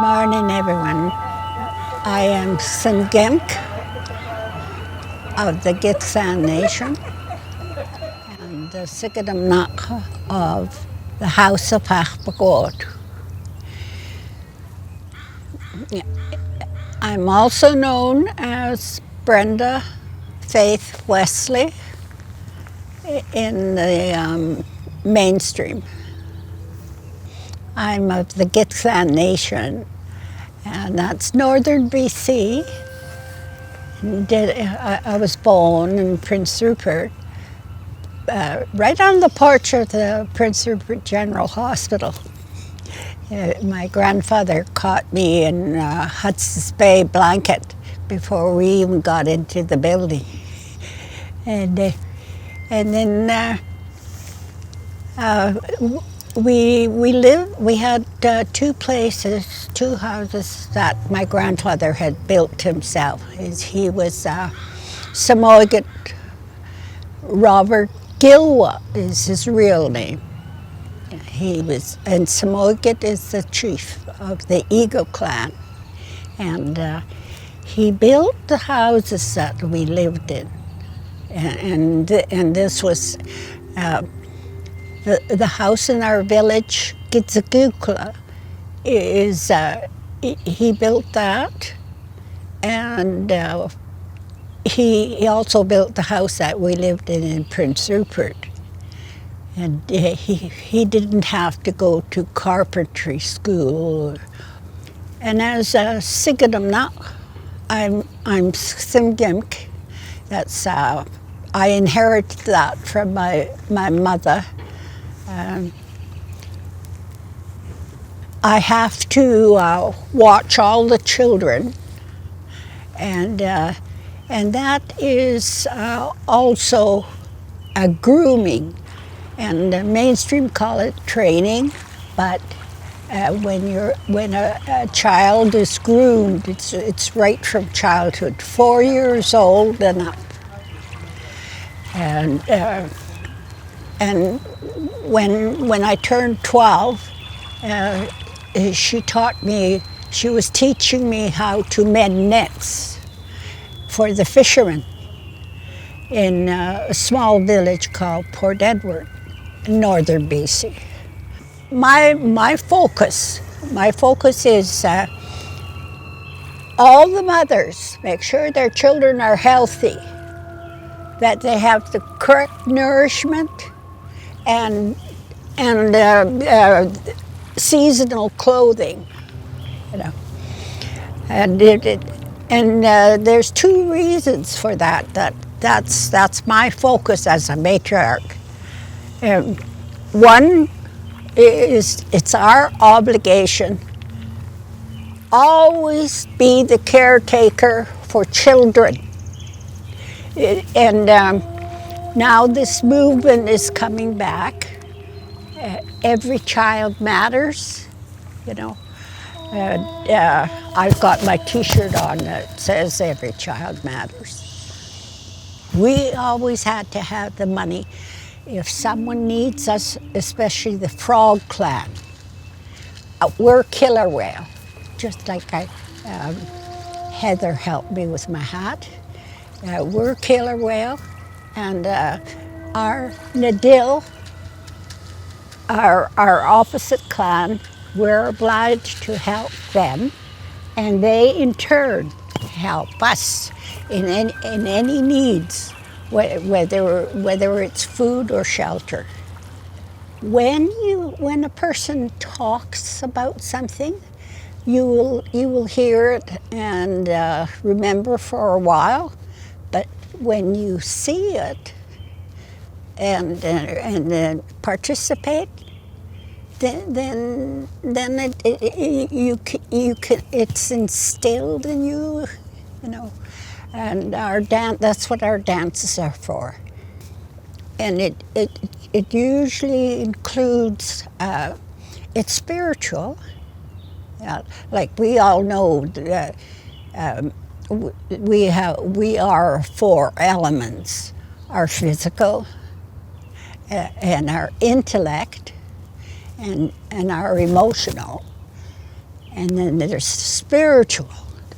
morning, everyone. I am Simgimk of the Gitxsan Nation and the Sigadamnak of the House of Achbagod. I'm also known as Brenda Faith Wesley in the mainstream. I'm of the Gitxsan Nation, and that's northern BC. I was born in Prince Rupert, right on the porch of the Prince Rupert General Hospital. My grandfather caught me in Hudson's Bay blanket before we even got into the building. And then we had two houses that my grandfather had built himself. He was Samoyed Robert Gilwa is his real name. And Samoyed is the chief of the Eagle clan. And he built the houses that we lived in. And this was the house in our village, Gitsagukla, he built that, and he also built the house that we lived in Prince Rupert. And he didn't have to go to carpentry school. And as a Sigadamnak, I'm Simgimk. That's I inherited that from my mother. I have to watch all the children, and that is also a grooming, and the mainstream call it training, but when a child is groomed, it's right from childhood, 4 years old and up. And when I turned 12, she was teaching me how to mend nets for the fishermen in a small village called Port Edward, in northern BC. My focus is all the mothers make sure their children are healthy, that they have the correct nourishment and seasonal clothing, and there's two reasons for that. That's my focus as a matriarch. One is it's our obligation always be the caretaker for children, and now this movement is coming back. Every child matters, I've got my T-shirt on that says every child matters. We always had to have the money if someone needs us, especially the Frog clan. We're killer whale, just like Heather helped me with my hat. We're killer whale, and our Nadil, our opposite clan, we're obliged to help them, and they in turn help us in any needs, whether it's food or shelter. When a person talks about something, you will hear it and remember for a while, but when you see it and participate, then it's instilled in you, And that's what our dances are for. And it usually includes it's spiritual. Like we all know, we are four elements: our physical, and our intellect, and our emotional. And then there's spiritual.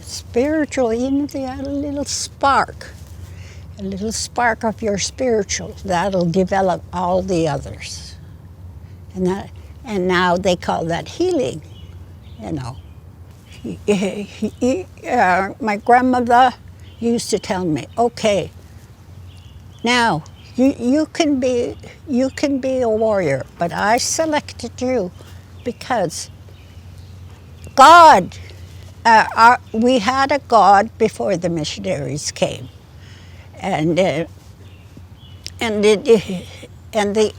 Spiritual, even if you had a little spark of your spiritual, that'll develop all the others. And now they call that healing, you know. My grandmother used to tell me, okay, now you can be a warrior, but I selected you because God, we had a God before the missionaries came, and the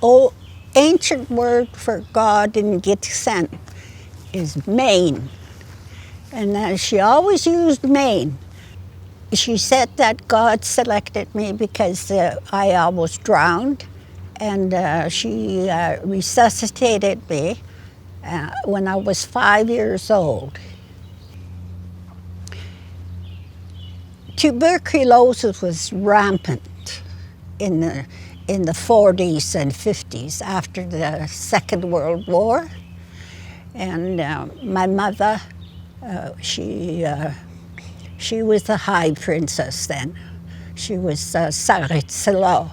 old ancient word for God in Gitxsan is Maine, and she always used Maine. She said that God selected me because I almost drowned, and she resuscitated me when I was 5 years old. Tuberculosis was rampant in the 40s and 50s after the Second World War, and my mother, she was the high princess then. She was Sarit Salo,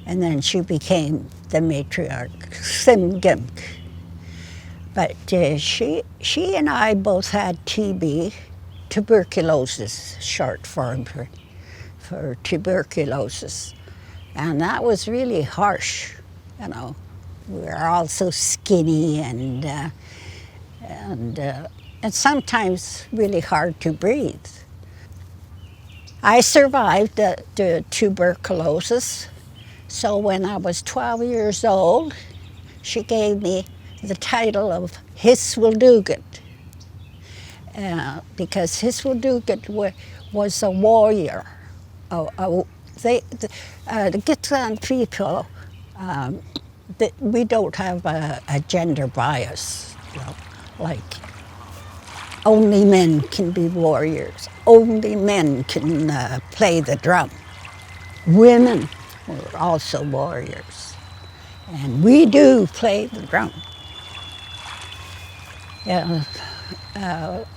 and then she became the matriarch, Simgimk. But she and I both had TB, tuberculosis, short form for tuberculosis. And that was really harsh, you know. We were all so skinny and sometimes really hard to breathe. I survived the tuberculosis, so when I was 12 years old, she gave me the title of Hiswildugat, because Hiswildugat was a warrior. The Gitxsan people, we don't have a gender bias, you know, like only men can be warriors, only men can play the drum. Women were also warriors, and we do play the drum.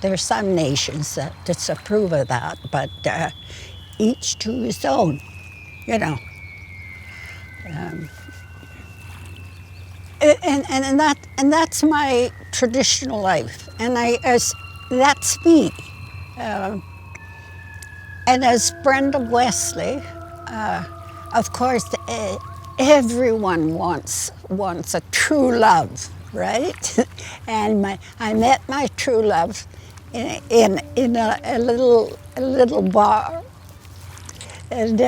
There's some nations that disapprove of that, but each to his own, you know. And that's my traditional life, and that's me. And as Brenda Wesley, of course, everyone wants a true love, right? And I met my true love in a little bar, and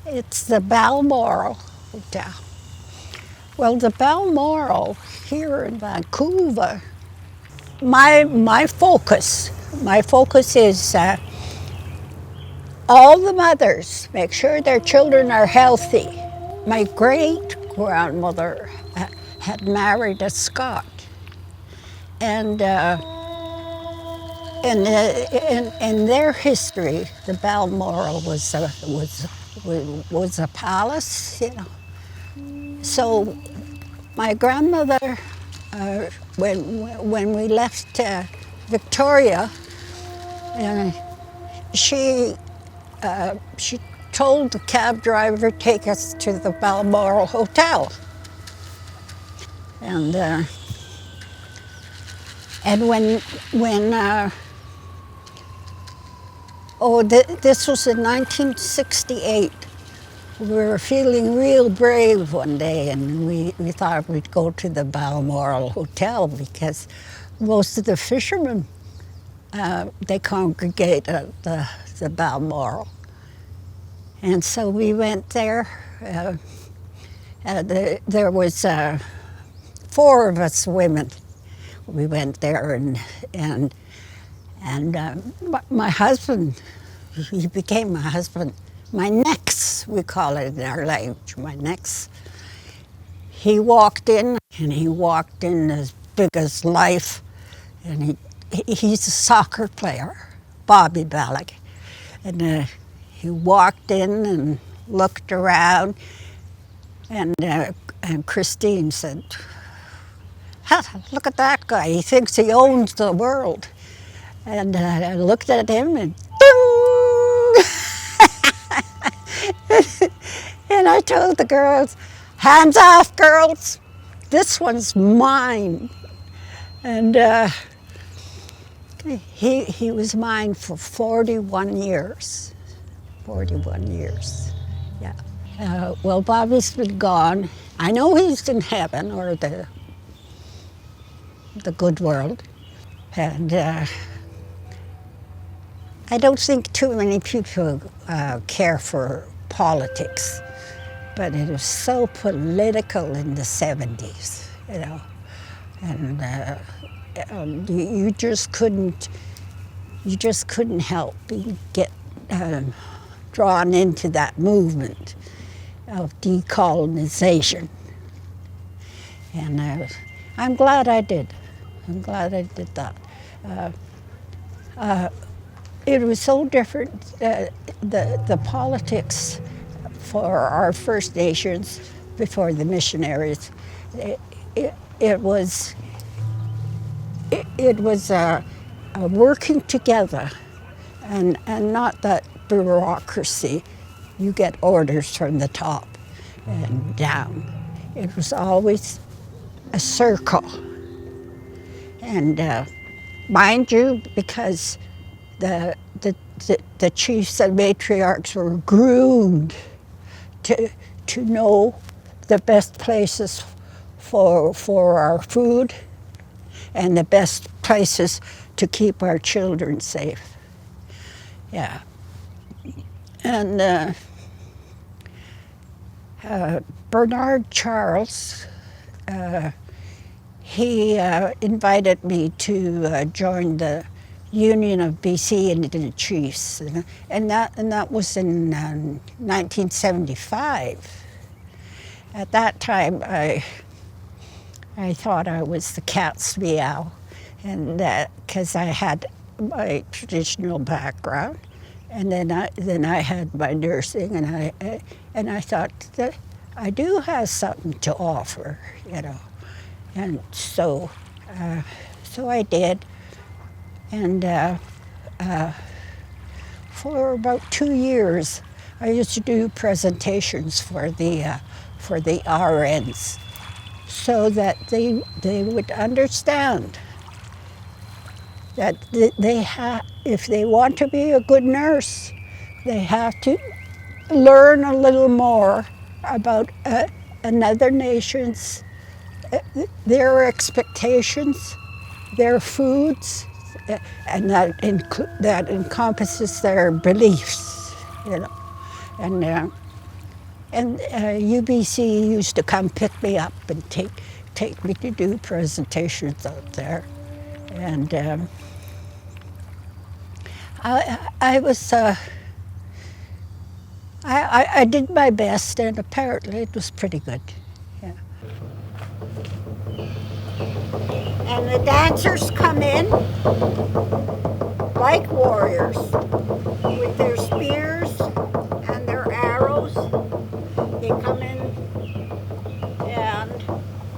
it's the Balmoral Hotel. Well, the Balmoral here in Vancouver, my focus is all the mothers make sure their children are healthy. My great-grandmother had married a Scot, and in their history, the Balmoral was a palace, you know. So my grandmother, when we left Victoria, she told the cab driver to take us to the Balmoral Hotel. And this was in 1968. We were feeling real brave one day, and we thought we'd go to the Balmoral Hotel because most of the fishermen, they congregate at the Balmoral. And so we went there. There was 4 of us women. We went there, and my husband, he became my husband. My nex, we call it in our language, my nex. He walked in as big as life, and he's a soccer player, Bobby Ballock. And he walked in and looked around, and Christine said, "Ha, look at that guy. He thinks he owns the world." And I looked at him and ding! And I told the girls, "Hands off, girls. This one's mine." And he was mine for 41 years. 41 years, yeah. Well, Bobby's been gone. I know he's in heaven or the good world. And I don't think too many people care for politics, but it was so political in the 70s, you know. And you just couldn't help but get drawn into that movement of decolonization. And I'm glad I did. I'm glad I did that. It was so different, the politics for our First Nations before the missionaries. It was a working together, and not that bureaucracy. You get orders from the top and down. It was always a circle. And mind you, because the chiefs and matriarchs were groomed to know the best places for our food and the best places to keep our children safe. Yeah. And Bernard Charles, he invited me to join the Union of BC Indian Chiefs, and that was in 1975. At that time, I thought I was the cat's meow, and because I had my traditional background, and then I had my nursing, and I thought that I do have something to offer, you know, and so I did, and for about 2 years, I used to do presentations for the RNs, so that they would understand that if they want to be a good nurse, they have to learn a little more about another nation's, their expectations, their foods, and that encompasses their beliefs, you know. And UBC used to come pick me up and take me to do presentations out there. And I did my best, and apparently it was pretty good. Yeah. And the dancers come in like warriors with their spears and their arrows. They come in and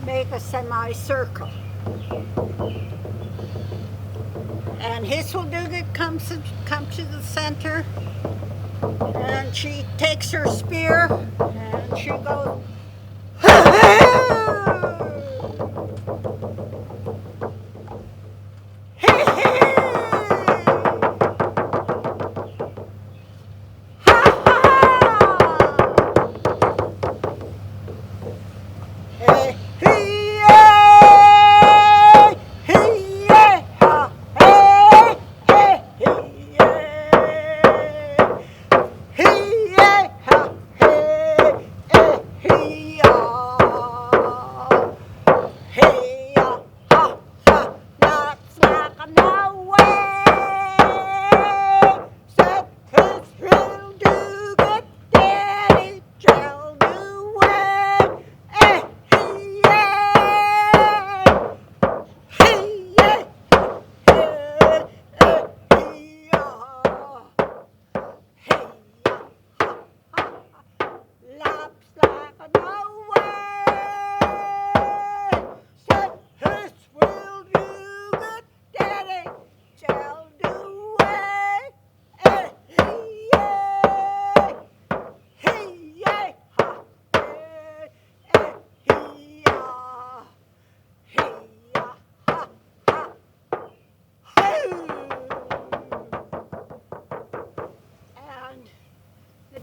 make a semicircle. And Hisselduga comes to the center, and she takes her spear and she goes,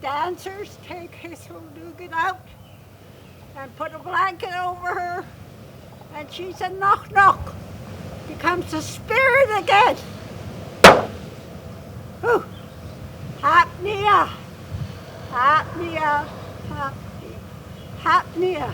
dancers take his Huldugan out and put a blanket over her, and she said, knock, knock, becomes a spirit again. Whew. Hapnea, hapnea, hapnea.